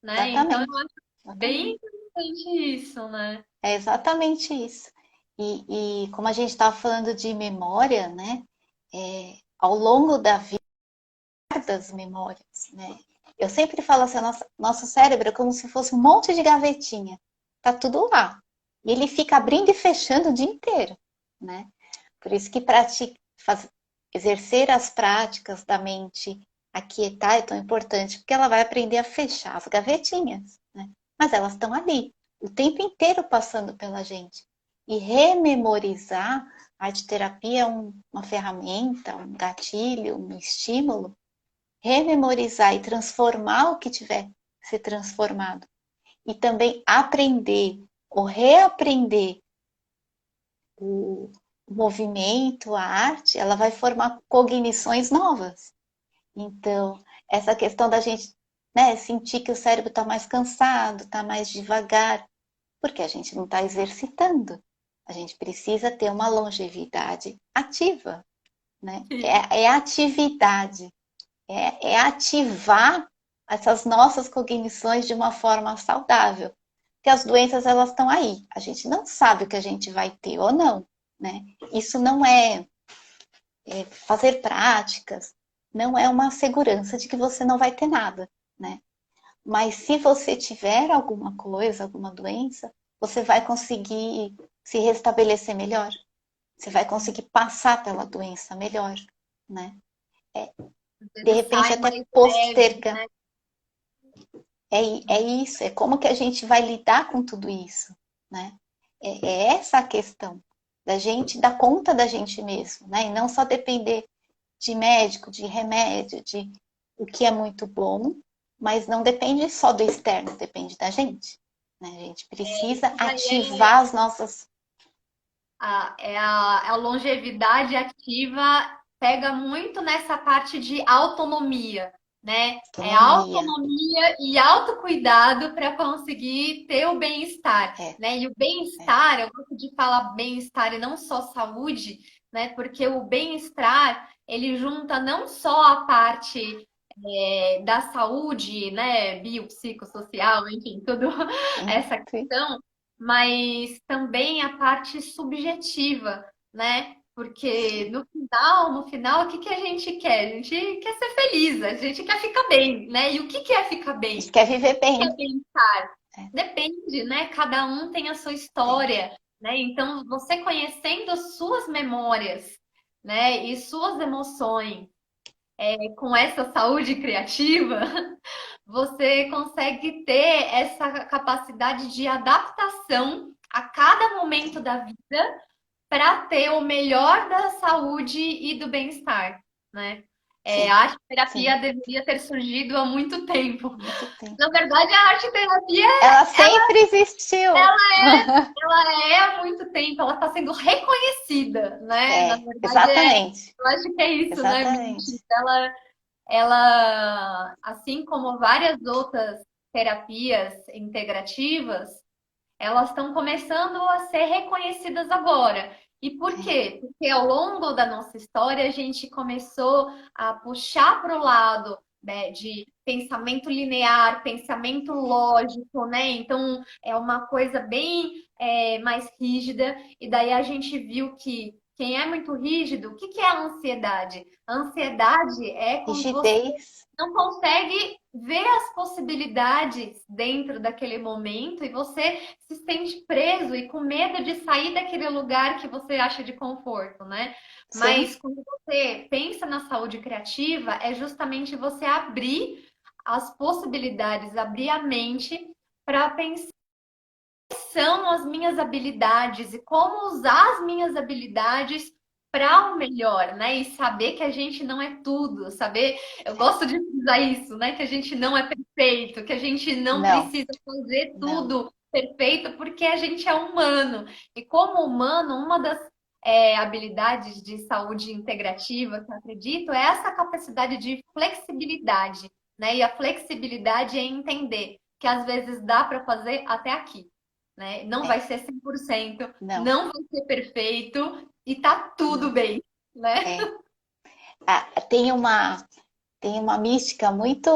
né? Então, eu exatamente. acho bem Exatamente. interessante isso, né? É exatamente isso. E como a gente estava falando de memória, né? Ao longo da vida das memórias, né? Eu sempre falo assim, nosso cérebro é como se fosse um monte de gavetinha. Tá tudo lá. E ele fica abrindo e fechando o dia inteiro, né? Por isso que exercer as práticas da mente aquietar é tão importante, porque ela vai aprender a fechar as gavetinhas, né? Mas elas estão ali, o tempo inteiro passando pela gente. E rememorizar, a arte terapia é uma ferramenta, um gatilho, um estímulo, rememorizar e transformar o que tiver que ser transformado. E também aprender ou reaprender o movimento, a arte, ela vai formar cognições novas. Então, essa questão da gente né? Sentir que o cérebro está mais cansado, está mais devagar, porque a gente não está exercitando. A gente precisa ter uma longevidade ativa, né? É atividade, é ativar essas nossas cognições de uma forma saudável. Porque as doenças, elas estão aí. A gente não sabe o que a gente vai ter ou não, né? Isso não é fazer práticas, não é uma segurança de que você não vai ter nada, né? Mas se você tiver alguma coisa, alguma doença, você vai conseguir se restabelecer melhor. Você vai conseguir passar pela doença melhor, né? Às De vezes repente sai até mais leve, postergar. né? É isso, é como que a gente vai lidar com tudo isso, né? É essa a questão, da gente dar conta da gente mesmo, né? E não só depender de médico, de remédio, de o que é muito bom, mas não depende só do externo, depende da gente, né? A gente precisa Isso daí ativar as nossas a longevidade ativa pega muito nessa parte de autonomia, né? É autonomia. autonomia e autocuidado para conseguir ter o bem-estar, É, né? E o é. bem-estar, eu gosto de falar bem-estar e não só saúde, né? Porque o bem-estar, ele junta não só a parte da saúde, né? Biopsicossocial, enfim, tudo Sim, essa sim. questão, mas também a parte subjetiva, né? Porque no final, o que que a gente quer? A gente quer ser feliz, a gente quer ficar bem, né? E o que que é ficar A gente bem? quer viver O que é bem. bem-estar? É, Depende, né? Cada um tem a sua tem. história, né? Então, você conhecendo as suas memórias, né? E suas emoções, com essa saúde criativa, você consegue ter essa capacidade de adaptação a cada momento da vida para ter o melhor da saúde e do bem-estar, né? A Sim, arte terapia sim. deveria ter surgido há muito tempo. Muito tempo. Na verdade, a arte terapia Ela sempre existiu. ela é há muito tempo, ela está sendo reconhecida, né? Na É, verdade, exatamente. eu acho que é isso, né, Minty? Exatamente. Ela, assim como várias outras terapias integrativas, elas estão começando a ser reconhecidas agora. E por É. quê? Porque ao longo da nossa história a gente começou a puxar para o lado, né, de pensamento linear, pensamento lógico, né? Então é uma coisa bem mais rígida, e daí a gente viu que quem é muito rígido, o que que é a ansiedade? A ansiedade é quando você Rigidez. não consegue ver as possibilidades dentro daquele momento e você se sente preso e com medo de sair daquele lugar que você acha de conforto, né? Mas Sim. quando você pensa na saúde criativa, é justamente você abrir as possibilidades, abrir a mente para pensar quais são as minhas habilidades e como usar as minhas habilidades para o melhor, né? E saber que a gente não é tudo, saber, eu gosto de usar isso, né? Que a gente não é perfeito, que a gente não Não, precisa fazer não. tudo perfeito, porque a gente é humano. E como humano, uma das habilidades de saúde integrativa que eu acredito é essa capacidade de flexibilidade, né? E a flexibilidade é entender que às vezes dá para fazer até aqui, né? Não vai É, ser 100%, não. não vai ser perfeito e tá tudo Não. bem, né? É. Ah, tem uma mística muito,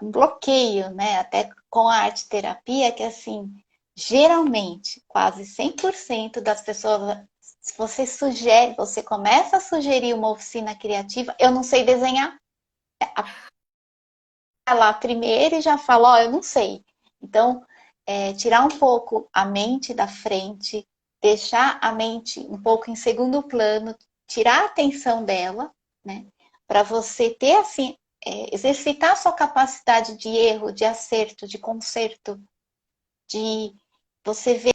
um bloqueio, né? Até com a arte terapia, que assim, geralmente, quase 100% das pessoas, se você sugere, você começa a sugerir uma oficina criativa, eu não sei desenhar, lá primeiro e já fala, ó, eu não sei. Então, tirar um pouco a mente da frente, deixar a mente um pouco em segundo plano, tirar a atenção dela, né? Para você ter, assim, exercitar a sua capacidade de erro, de acerto, de conserto, de você ver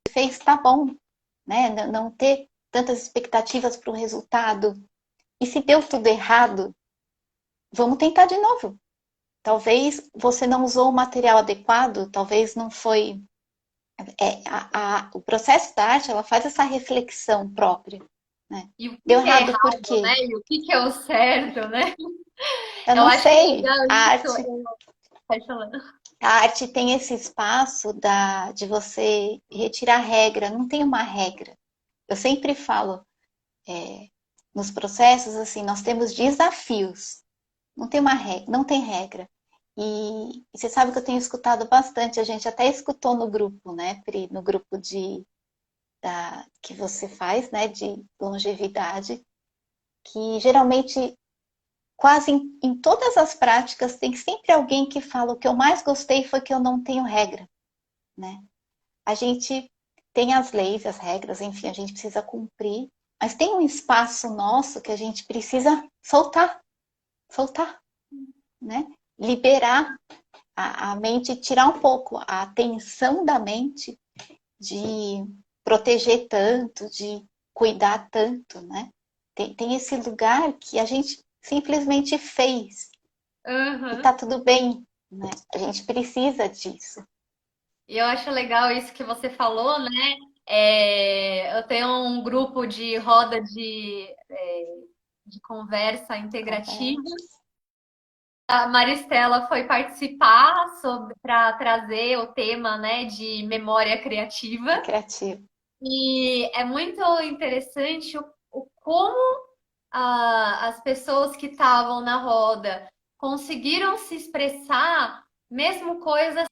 se fez tá bom, né? Não ter tantas expectativas para o resultado. E se deu tudo errado, vamos tentar de novo. Talvez você não usou o material adequado, talvez não foi. O processo da arte, ela faz essa reflexão própria, né? E o Deu que é errado por errado, quê? né? E o que é o certo, né? Eu Eu não acho sei, legal isso. Pode falar. a arte tem esse espaço de você retirar regra, não tem uma regra. Eu sempre falo, nos processos, assim, nós temos desafios, não tem uma regra, não tem regra. E você sabe que eu tenho escutado bastante, a gente até escutou no grupo, né, Pri, no grupo que você faz, né, de longevidade, que geralmente, quase em todas as práticas, tem sempre alguém que fala o que eu mais gostei foi que eu não tenho regra, né? A gente tem as leis, as regras, enfim, a gente precisa cumprir, mas tem um espaço nosso que a gente precisa soltar, né? Liberar a mente, tirar um pouco a atenção da mente de proteger tanto, de cuidar tanto, né? Tem esse lugar que a gente simplesmente fez e Uhum. tá tudo bem, né? A gente precisa disso. E eu acho legal isso que você falou, né? Eu tenho um grupo de roda de conversa integrativa. Conversa, A Maristela foi participar para trazer o tema, né, de memória é criativa. criativo. E é muito interessante o como as pessoas que estavam na roda conseguiram se expressar, mesmo coisas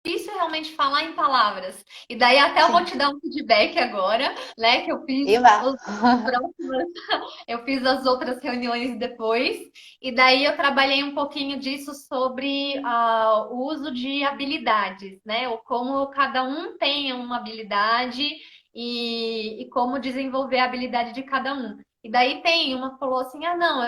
difícil realmente falar em palavras. E daí até eu vou Sim, te dar um feedback agora, né? Que eu fiz viva! próximas, eu fiz as outras reuniões depois, e daí eu trabalhei um pouquinho disso sobre o uso de habilidades, né? O como cada um tem uma habilidade e como desenvolver a habilidade de cada um. E daí tem uma que falou assim: ah, não,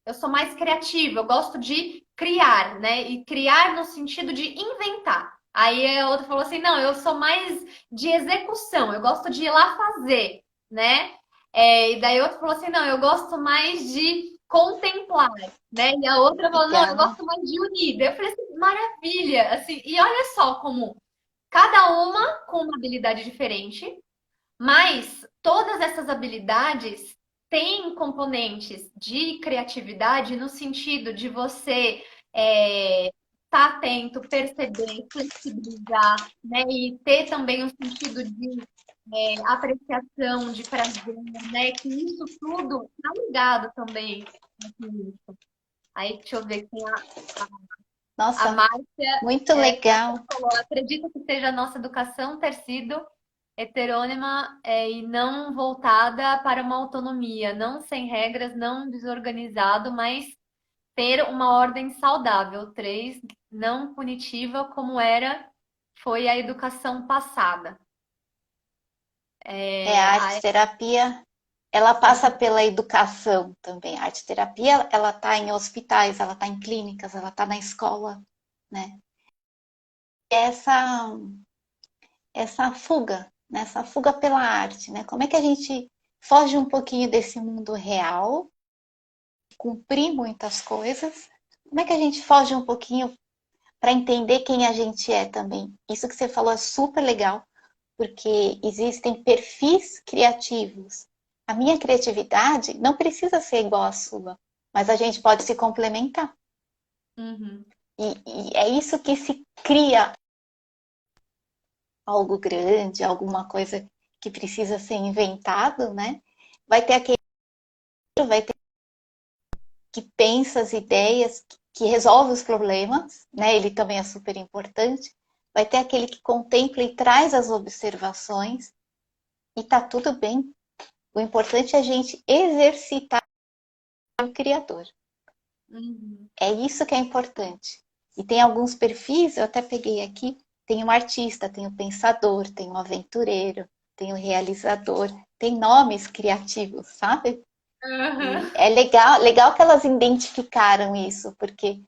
eu sou mais criativa, eu gosto de criar, né? E criar no sentido de inventar. Aí a outra falou assim: não, eu sou mais de execução, eu gosto de ir lá fazer, né? E daí a outra falou assim: não, eu gosto mais de contemplar, né? E a outra falou: não, eu Legal. gosto mais de unir. Daí eu falei assim: maravilha, assim, e olha só como cada uma com uma habilidade diferente, mas todas essas habilidades têm componentes de criatividade no sentido de você estar atento, perceber, flexibilizar, né? E ter também um sentido de apreciação, de prazer, né? Que isso tudo está ligado também. Aí, deixa eu ver quem a Nossa, Márcia muito legal. falou. Acredito que seja a nossa educação ter sido heterônima e não voltada para uma autonomia, não sem regras, não desorganizado, mas ter uma ordem saudável. Três, não punitiva como foi a educação passada. A arte A terapia, ela pode passa falar. pela educação também. A arte terapia, ela está em hospitais, ela está em clínicas, ela está na escola, né? Essa essa fuga, né? Essa fuga pela arte, né? Como é que a gente foge um pouquinho desse mundo real, cumprir muitas coisas? Como é que a gente foge um pouquinho para entender quem a gente é também? Isso que você falou é super legal, porque existem perfis criativos. A minha criatividade não precisa ser igual à sua, mas a gente pode se complementar. Uhum. E é isso que se cria algo grande, alguma coisa que precisa ser inventado, né? Vai ter aquele vai ter que pensa as ideias, que resolve os problemas, né? Ele também é super importante. Vai ter aquele que contempla e traz as observações, e tá tudo bem. O importante é a gente exercitar o criador. Uhum. É isso que é importante. E tem alguns perfis, eu até peguei aqui, tem o artista, tem o pensador, tem o aventureiro, tem o realizador, tem nomes criativos, sabe? Uhum. E é legal que elas identificaram isso, porque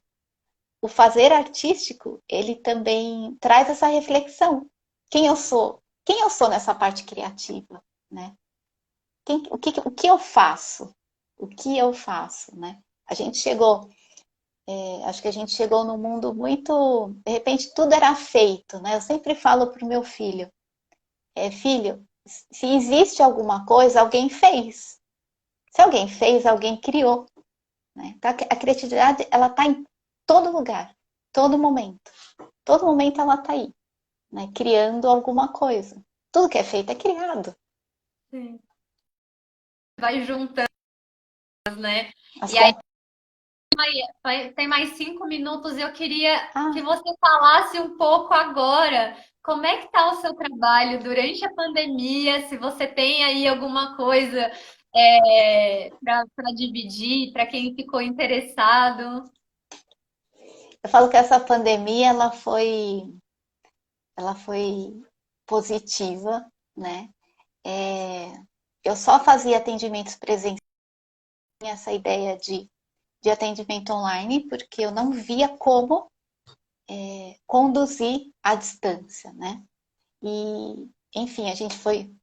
o fazer artístico, ele também traz essa reflexão. Quem eu sou? Quem eu sou nessa parte criativa, né? O que eu faço? O que eu faço, né? A gente chegou, acho que a gente chegou num mundo muito, de repente tudo era feito, né? Eu sempre falo pro meu filho, filho, se existe alguma coisa, alguém fez. Se alguém fez, alguém criou. né? Então, a criatividade, ela está em todo lugar, todo momento. Todo momento ela está aí, né? Criando alguma coisa. Tudo que é feito é criado. Sim. Vai juntando, né? As E aí com... tem mais 5 minutos. Eu queria que Ah, você falasse um pouco agora. Como é que está o seu trabalho durante a pandemia? Se você tem aí alguma coisa para dividir, para quem ficou interessado. eu falo que essa pandemia ela foi positiva, né? É, eu só fazia atendimentos presenciais, essa ideia de atendimento online, porque eu não via como conduzir à distância, né? E, enfim, a gente foi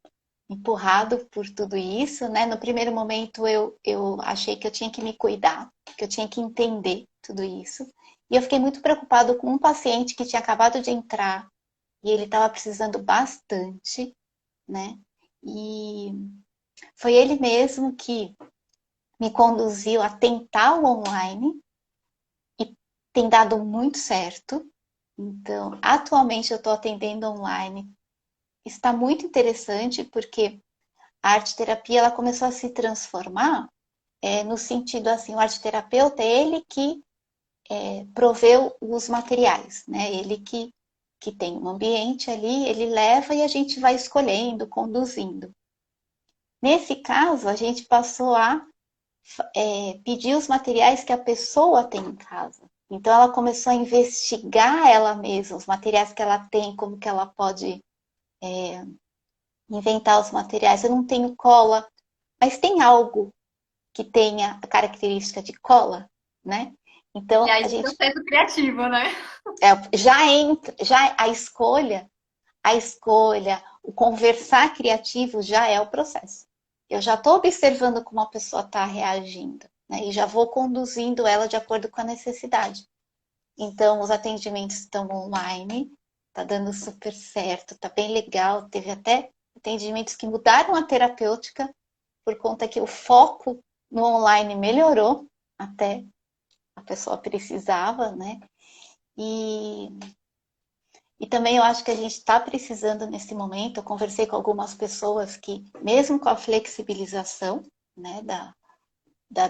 empurrado por tudo isso, né? No primeiro momento eu achei que eu tinha que me cuidar, que eu tinha que entender tudo isso. E eu fiquei muito preocupado com um paciente que tinha acabado de entrar e ele estava precisando bastante, né? E foi ele mesmo que me conduziu a tentar o online e tem dado muito certo. Então, atualmente eu estou atendendo online. Está muito interessante porque a arte terapia ela começou a se transformar no sentido assim, o arte terapeuta é ele que proveu os materiais, né? Ele que tem um ambiente ali, ele leva e a gente vai escolhendo, conduzindo. Nesse caso, a gente passou a pedir os materiais que a pessoa tem em casa. Então, ela começou a investigar ela mesma, os materiais que ela tem, como que ela pode inventar os materiais. Eu não tenho cola, mas tem algo que tenha a característica de cola, né? E Então, aí, a o gente processo criativo, né? já entra, já a escolha, o conversar criativo já é o processo. Eu já estou observando como a pessoa está reagindo, né? E já vou conduzindo ela de acordo com a necessidade. Então, os atendimentos estão online, tá dando super certo, tá bem legal. Teve até atendimentos que mudaram a terapêutica por conta que o foco no online melhorou, até a pessoa precisava, né? E e também eu acho que a gente está precisando nesse momento. Eu conversei com algumas pessoas que, mesmo com a flexibilização, né,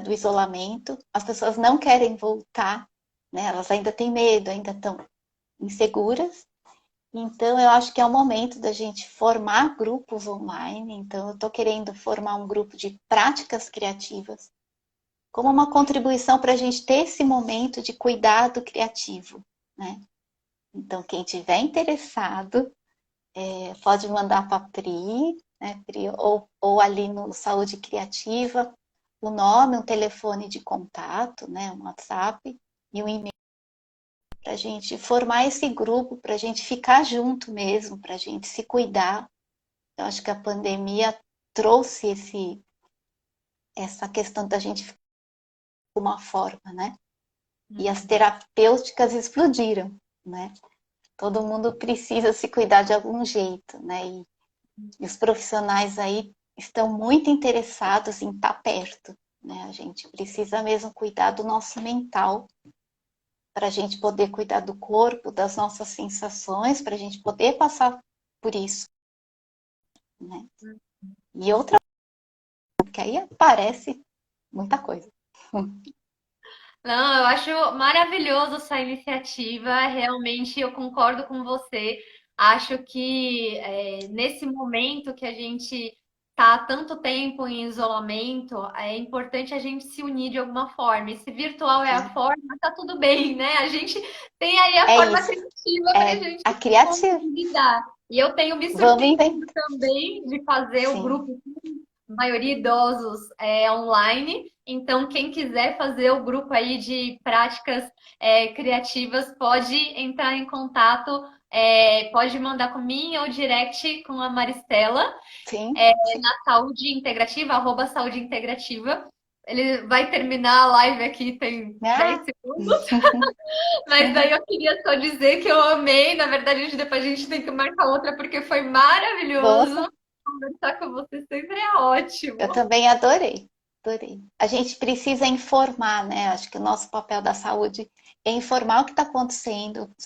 do isolamento, as pessoas não querem voltar, né? Elas ainda têm medo, ainda estão inseguras. Então, eu acho que é o momento da gente formar grupos online. Então, eu estou querendo formar um grupo de práticas criativas, como uma contribuição para a gente ter esse momento de cuidado criativo, né? Então, quem tiver interessado, pode mandar para a Pri, né, Pri, ou ali no Saúde Criativa, o nome, um telefone de contato, né, um WhatsApp e um e-mail para a gente formar esse grupo, para a gente ficar junto mesmo, para a gente se cuidar. Eu acho que a pandemia trouxe essa questão da gente ficar de uma forma, né? E as terapêuticas explodiram, né? Todo mundo precisa se cuidar de algum jeito, né? E os profissionais aí estão muito interessados em estar perto, né? A gente precisa mesmo cuidar do nosso mental para a gente poder cuidar do corpo, das nossas sensações, para a gente poder passar por isso, né? E outra, que aí aparece muita coisa. Não, eu acho maravilhoso essa iniciativa. Realmente eu concordo com você. Acho que nesse momento que a gente está há tanto tempo em isolamento, é importante a gente se unir de alguma forma. E se virtual é a Sim. forma, tá tudo bem, né? A gente tem aí a É forma isso. criativa para a É gente a criativa. conseguir lidar. E eu tenho me Vamos surpreendido inventar. também de fazer o Sim. grupo maioria idosos online. Então, quem quiser fazer o grupo aí de práticas criativas pode entrar em contato, pode mandar comigo ou direct com a Maristela Sim. Sim. na Saúde Integrativa, @Saúde Integrativa. Ele vai terminar a live aqui, tem Ah, 10 segundos, mas sim. daí eu queria só dizer que eu amei. Na verdade, depois a gente tem que marcar outra, porque foi Vamos. maravilhoso. Conversar com você sempre é ótimo. Eu também adorei. Adorei. A gente precisa informar, né? Acho que o nosso papel da saúde é informar o que está acontecendo, os